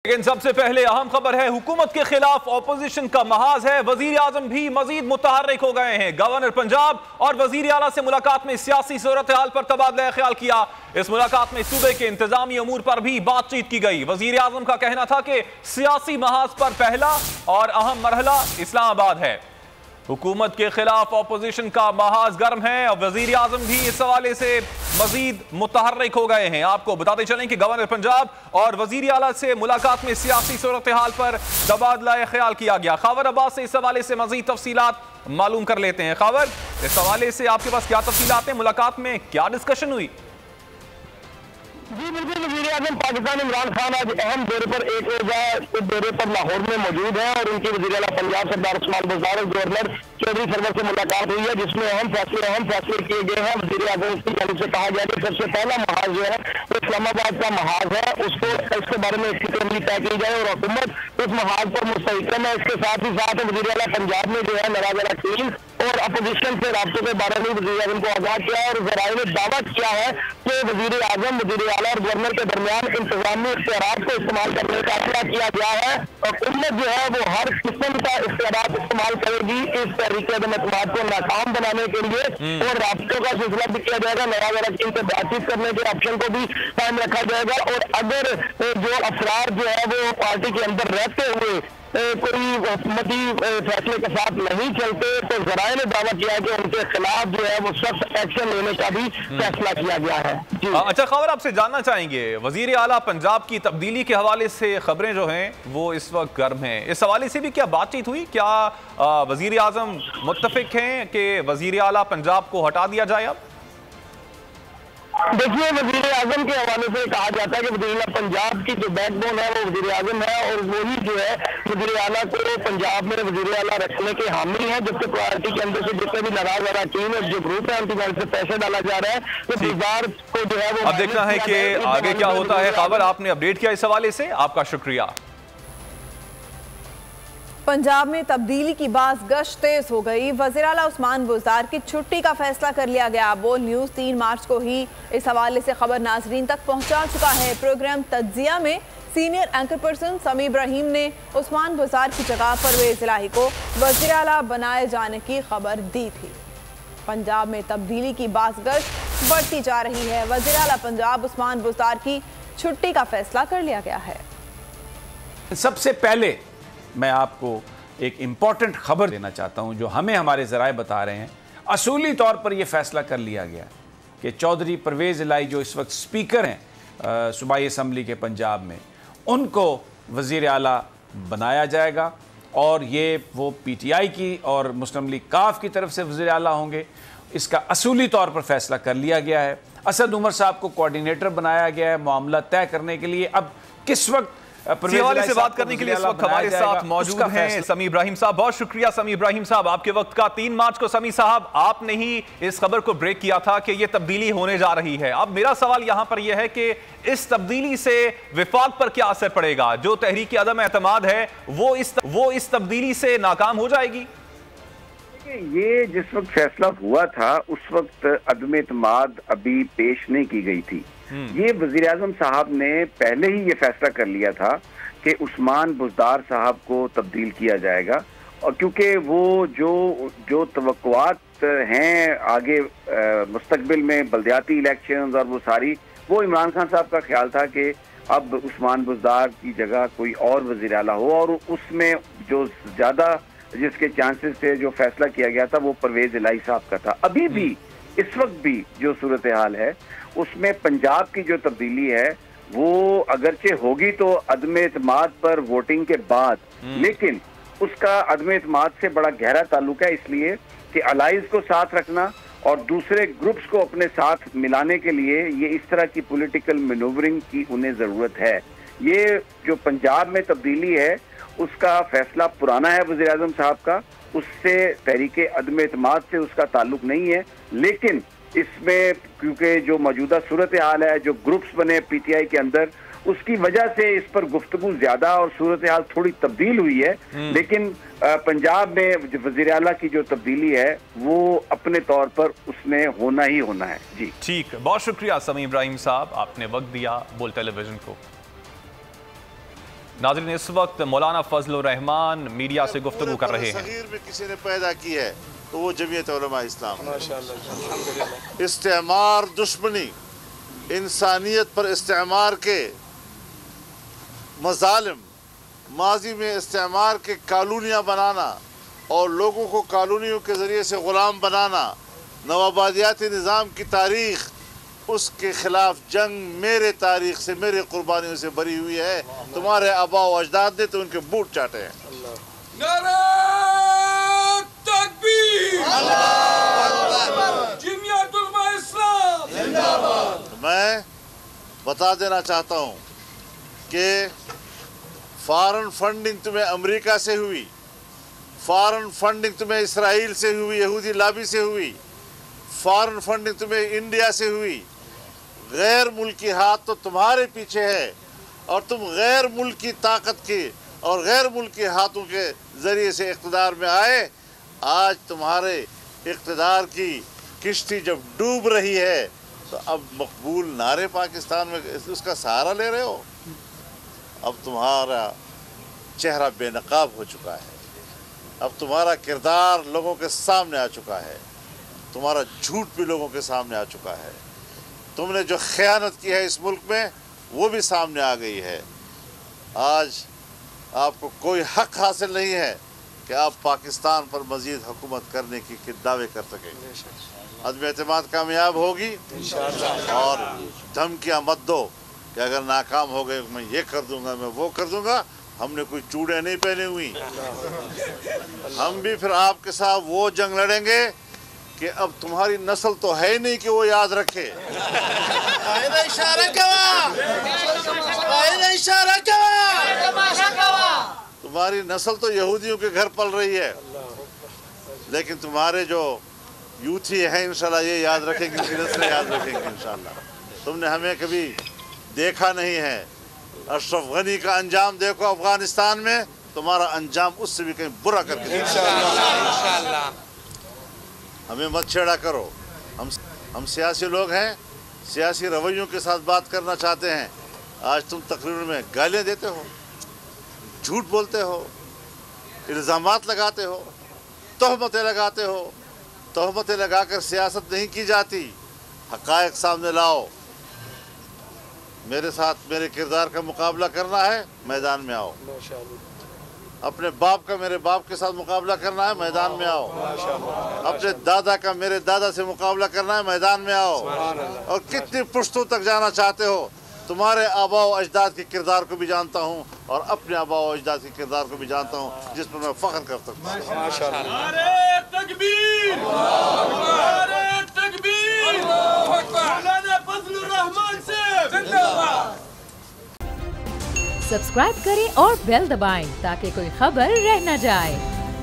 लेकिन सबसे पहले अहम खबर है, हुकूमत के खिलाफ ऑपोजिशन का महाज है। वजीर आजम भी मजीद मुतहर्रिक हो गए हैं। गवर्नर पंजाब और वजीर आला से मुलाकात में सियासी सूरत हाल पर तबादला ख्याल किया। इस मुलाकात में सूबे के इंतजामी अमूर पर भी बातचीत की गई। वजीर आजम का कहना था कि सियासी महाज पर पहला और अहम मरहला इस्लामाबाद है। हुकूमत के खिलाफ ऑपोजिशन का महाज गर्म है और वजीर आजम भी इस हवाले से मजीद मुतहर्रिक हो गए हैं। आपको बताते चलें कि गवर्नर पंजाब और वजीर आला से मुलाकात में सियासी सूरत हाल पर तबादला ख्याल किया गया। खबर अब्बास से इस हवाले से मजीद तफसीलात मालूम कर लेते हैं। खबर, इस हवाले से आपके पास क्या तफसीलात हैं? मुलाकात में क्या डिस्कशन हुई? जी बिल्कुल, वज़ीर आज़म पाकिस्तान इमरान खान आज अहम दौरे पर एक रोजा दौरे पर लाहौर में मौजूद हैं और उनकी वज़ीर आला पंजाब सरदार उस्मान बुज़दार और गवर्नर चौधरी सरवर से मुलाकात हुई है, जिसमें अहम फैसले किए गए हैं। वज़ीर आज़म की जानिब से कहा गया कि सबसे पहला महाज जो है वो इस्लामाबाद का महाज है, इसके बारे में इसकी तैयारी तय की जाए और हुकूमत उस महाज पर मुस्तहिकम है। इसके साथ ही साथ वज़ीर आला पंजाब ने जो है नाराज टीम और अपोजिशन से राब्तों के बारे में वज़ीर आज़म को आगाह किया और ज़राए ने दावा किया है कि वज़ीर आज़म, वज़ीर आला और गवर्नर के दरमियान इंतजामी इख्तियारात को इस्तेमाल करने का फैसला किया गया है और हुकूमत जो है वो हर किस्म का इख्तियारात इस्तेमाल करेगी इस तहरीक अदम-ए-एतमाद को नाकाम बनाने के लिए और राब्तों का सिलसिला भी किया जाएगा। नाराज टीम से बातचीत करने के ऑप्शन को भी कायम रखा जाएगा और अगर जो अफराद जो है वो पार्टी के अंदर रहते हुए कोई हुकूमती फैसले के साथ नहीं चलते तो जराए ने दावा किया कि उनके खिलाफ जो है वो सख्त एक्शन लेने का भी फैसला किया गया है। अच्छा, खबर आपसे जानना चाहेंगे, वजीर आला पंजाब की तब्दीली के हवाले से खबरें जो हैं वो इस वक्त गर्म हैं। इस हवाले से भी क्या बातचीत हुई? क्या वजीर आजम मुत्तफिक हैं कि वजीर आला पंजाब को हटा दिया जाए? अब देखिए, वजीर आजम के हवाले से कहा जाता है कि वजीर पंजाब की जो बैकबोन है वो वजीर आजम है और वही जो है वजीर आला को पंजाब में वजीर आला रखने के हामी है, जबकि पार्टी के अंदर से जितने भी नाराज वाला टीम है, जो ग्रुप है, उनकी जानिब से पैसे डाला जा रहा है तो बाजार को जो है वो अब देखना है कि आगे क्या होता है। खबर आपने अपडेट किया इस हवाले से, आपका शुक्रिया। पंजाब में तब्दीली की बात गश्त तेज हो गई। वज़ीर आला उस्मान बुज़दार की छुट्टी का फैसला कर लिया गया। बोल न्यूज़ 3 मार्च को ही इस हवाले से खबर नाजरीन तक पहुंचा चुका है। प्रोग्राम तज्जिया में सीनियर एंकर पर्सन समी इब्राहिम ने उस्मान बुज़दार की जगह परवेज़ इलाही को वज़ीर आला बनाए जाने की खबर दी थी। पंजाब में तब्दीली की बात गश्त बढ़ती जा रही है। वज़ीर आला पंजाब उस्मान बुज़दार की छुट्टी का फैसला कर लिया गया है। सबसे पहले मैं आपको एक इम्पॉर्टेंट खबर देना चाहता हूं जो हमें हमारे ज़राए बता रहे हैं। असूली तौर पर यह फैसला कर लिया गया कि चौधरी परवेज़ इलाही जो इस वक्त स्पीकर हैं सूबाई असम्बली के पंजाब में, उनको वज़ीर आला बनाया जाएगा और ये वो PTI की और मुस्लिम लीग काफ की तरफ से वज़ीर आला होंगे। इसका असूली तौर पर फैसला कर लिया गया है। असद उमर साहब को कोऑर्डिनेटर बनाया गया है मामला तय करने के लिए। अब किस वक्त हवाले से बात करने के लिए इस वक्त हमारे साथ मौजूद हैं समी इब्राहिम साहब। बहुत शुक्रिया समी इब्राहिम साहब आपके वक्त का। 3 मार्च को समी साहब आपने ही इस खबर को ब्रेक किया था कि यह तब्दीली होने जा रही है। अब मेरा सवाल यहां पर यह है कि इस तब्दीली से विफाक पर क्या असर पड़ेगा? जो तहरीक अदम एतमाद है वो इस तब्दीली से नाकाम हो जाएगी? ये जिस वक्त फैसला हुआ था उस वक्त अदम एतमाद अभी पेश नहीं की गई थी। ये वजीर आजम साहब ने पहले ही ये फैसला कर लिया था कि उस्मान बुज़दार साहब को तब्दील किया जाएगा और क्योंकि वो जो तवक्कुआत हैं आगे मुस्तकबिल में बल्दियाती इलेक्शंस और वो इमरान खान साहब का ख्याल था कि अब उस्मान बुज़दार की जगह कोई और वजीर आला हो और उसमें जो ज़्यादा जिसके चांसेस थे, जो फैसला किया गया था वो परवेज़ इलाही साहब का था। अभी भी इस वक्त भी जो सूरत हाल है उसमें पंजाब की जो तब्दीली है वो अगरचे होगी तो अदम एतमाद पर वोटिंग के बाद, लेकिन उसका अदम एतमाद से बड़ा गहरा ताल्लुक है, इसलिए कि अलाइज को साथ रखना और दूसरे ग्रुप्स को अपने साथ मिलाने के लिए ये इस तरह की पॉलिटिकल मैनूवरिंग की उन्हें ज़रूरत है। ये जो पंजाब में तब्दीली है उसका फैसला पुराना है वज़ीर आज़म साहब का, उससे तहरीक अदम एतमाद से उसका ताल्लुक नहीं है, लेकिन इसमें क्योंकि जो मौजूदा सूरत हाल है, जो ग्रुप्स बने PTI के अंदर, उसकी वजह से इस पर गुफ्तगू ज्यादा और सूरत हाल थोड़ी तब्दील हुई है। लेकिन पंजाब में वज़ीर आला की जो तब्दीली है वो अपने तौर पर उसने होना ही होना है। जी ठीक, बहुत शुक्रिया समी इब्राहिम साहब, आपने वक्त दिया बोल टेलीविजन को। नाज़रीन, इस वक्त मौलाना फजलुर रहमान मीडिया से गुफ्तगू कर रहे हैं। सगीर में किसी ने पैदा की है तो वो जमीयत उलमा इस्लाम। इस्तेमार दुश्मनी, इंसानियत पर इस्तेमार के मजालिम, माजी में इस्तेमार के कॉलोनियाँ बनाना और लोगों को कॉलोनियों के ज़रिए से ग़ुलाम बनाना, नवाबादियाती निज़ाम की तारीख़, उसके ख़िलाफ़ जंग मेरे तारीख़ से, मेरे क़ुरबानियों से भरी हुई है। तुम्हारे आबा व अजदाद ने तो उनके बूट चाटे हैं। मैं बता देना चाहता हूँ कि फॉरेन फंडिंग तुम्हें अमेरिका से हुई, फॉरेन फंडिंग तुम्हें इसराइल से हुई, यहूदी लाबी से हुई, फॉरेन फंडिंग तुम्हें इंडिया से हुई। गैर मुल्की हाथ तो तुम्हारे पीछे है और तुम गैर मुल्की ताकत की और गैर मुल्की हाथों के ज़रिए से इक़्तिदार में आए। आज तुम्हारे इक़्तिदार की किश्ती जब डूब रही है तो अब मकबूल नारे पाकिस्तान में उसका सहारा ले रहे हो। अब तुम्हारा चेहरा बेनकाब हो चुका है, अब तुम्हारा किरदार लोगों के सामने आ चुका है, तुम्हारा झूठ भी लोगों के सामने आ चुका है। तुमने जो ख़यानत की है इस मुल्क में वो भी सामने आ गई है। आज आपको कोई हक हासिल नहीं है कि आप पाकिस्तान पर मज़ीद हुकूमत करने की दावे कर सकेंगे। अदम एतमाद कामयाब होगी और धमकियाँ मत दो कि अगर नाकाम हो गए मैं ये कर दूंगा, मैं वो कर दूंगा। हमने कोई चूड़े नहीं पहने हुई। हम भी फिर आपके साथ वो जंग लड़ेंगे कि अब तुम्हारी नस्ल तो है नहीं कि वो याद रखे। तुम्हारी नस्ल तो यहूदियों के घर पल रही है, लेकिन तुम्हारे जो यूथी हैं इंशाल्लाह ये याद रखेंगे, नस्ल याद रखेंगे इंशाल्लाह। तुमने हमें कभी देखा नहीं है। अशरफ गनी का अंजाम देखो अफगानिस्तान में, तुम्हारा अंजाम उससे भी कहीं बुरा करके इंशाल्लाह। हमें मत छेड़ा करो। हम सियासी लोग हैं, सियासी रवैयों के साथ बात करना चाहते हैं। आज तुम तकरीर में गालियाँ देते हो, झूठ बोलते हो, इल्ज़ामात लगाते हो, तोहमतें लगाते हो। तोहमतें लगाकर सियासत नहीं की जाती, हक़ाइक़ सामने लाओ। मेरे साथ मेरे किरदार का मुकाबला करना है, मैदान में आओ। अपने बाप का मेरे बाप के साथ मुकाबला करना है, मैदान में आओ। अपने दादा का मेरे दादा से मुकाबला करना है, मैदान में आओ। और कितनी पुश्तों तक जाना चाहते हो। तुम्हारे आबा व अजदाद के किरदार को भी जानता हूँ और अपने आबा व अजदाद के किरदार को भी जानता हूँ, जिस पर मैं फ़ख्र कर सकता हूँ। सब्सक्राइब करें और बेल दबाएं ताकि कोई खबर रह न जाए।